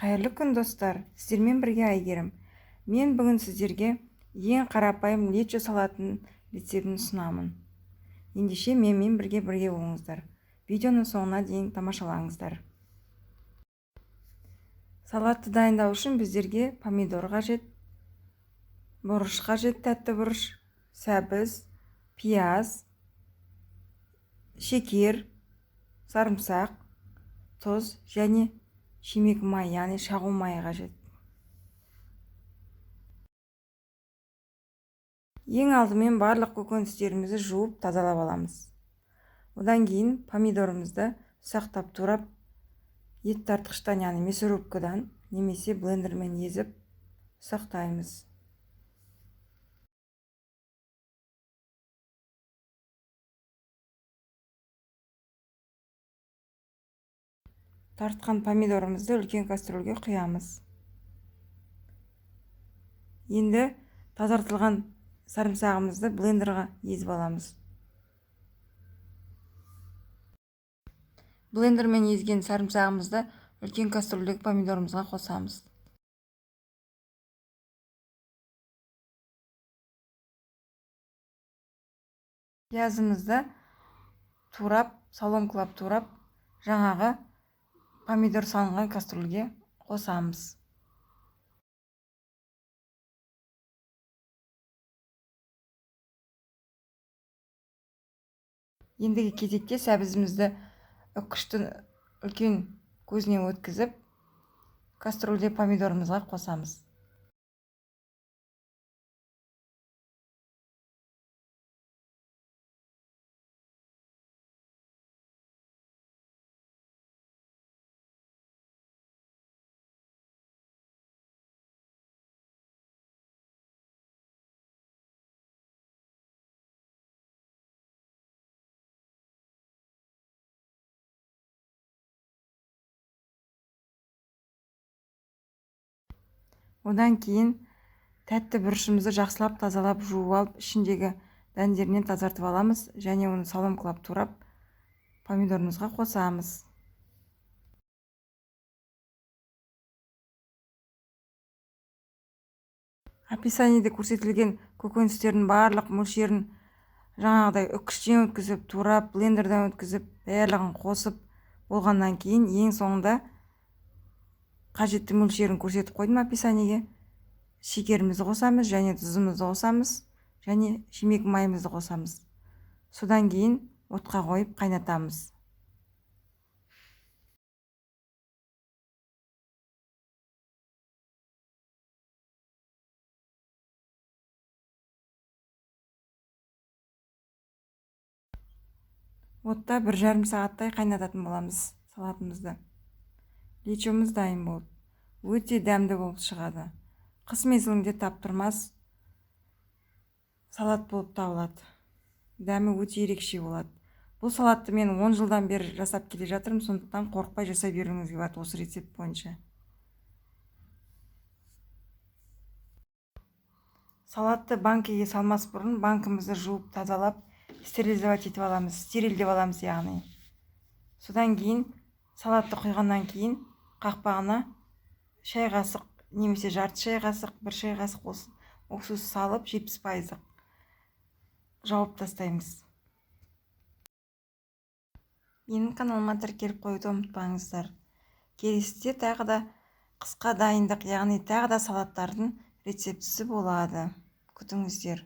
Қайырлы күн достар, сіздермен бірге Айгерім. Мен бүгін сіздерге ең қарапайым лечо салатының рецептін ұсынамын. Ендеше менімен бірге болыңыздар. Видеоны соңына дейін тамашалаңыздар. Салатты дайындау үшін біздерге помидор қажет, бұрыш қажет, тәтті бұрыш, сәбіз, пияз, шекер, сарымсақ, тұз және шимек май, яғни шағу майы қажет. Ең алдымен барлық көкөністерімізді жуып тазалап аламыз. Одан кейін помидорымызды ұсақтап турап ет тартқыштан, яғни мясорубкадан немесе блендермен езіп ұсақтаймыз. Тартқан помидорымызды үлкен кастрөлге құямыз. Енді тазартылған сарымсағымызды блендерға езіп аламыз. Блендермен езген сарымсағымызды үлкен кастрөлдегі помидорымызға қосамыз. Пиязымызды турап, соломкалап турап, жаңағы помидор салынған кастрөлге қосамыз. Ендігі кезекте сәбізімізді үккіштің үлкен көзіне өткізіп, кастрөлде помидорымызға қосамыз. Одан кейін тәтті бұрышымызды жақсылап тазалап жуып алып, ішіндегі дәндерінен тазартып аламыз және оны соломкалап турап помидорымызға қосамыз. Описаниеде көрсетілген көкөністердің барлық мөлшерін жаңағыдай үккіштен өткізіп, турап, блендерден өткізіп, барлығын қосып болғаннан кейін ең соңында қажетті мөлшерін көрсетіп қойдым описаниеге. Шекерімізді қосамыз және тұзымызды қосамыз және шимек майымызды қосамыз. Содан кейін отқа қойып қайнатамыз. Отта 1,5 сағаттай қайнататын боламыз салатымызды. Лечомыз дайын болды. Өте дәмді болып шығады. Қыс мезгілінде таптырмас салат болып табылады. Дәмі өте ерекше болады. Бұл салатты мен 10 жылдан бері жасап келе жатырмын, сондықтан қорықпай жасай беруіңізге болады осы рецепт бойынша. Салатты банкеге салмас бұрын банкымызды жуып тазалап, стерилизовать етіп аламыз, стерилдеп аламыз яғни. Содан кейін салатты құйғаннан кейін қақпағына шай қасық немесе жарты шай қасық, 1 шай қасық уксус салып 70% жауып тастаймыз. Менің каналыма тіркеліп қоюды ұмытпаңыздар. Келесіде тағы да қысқа дайындық, яғни тағы да салаттардың рецептісі болады. Күтіңіздер.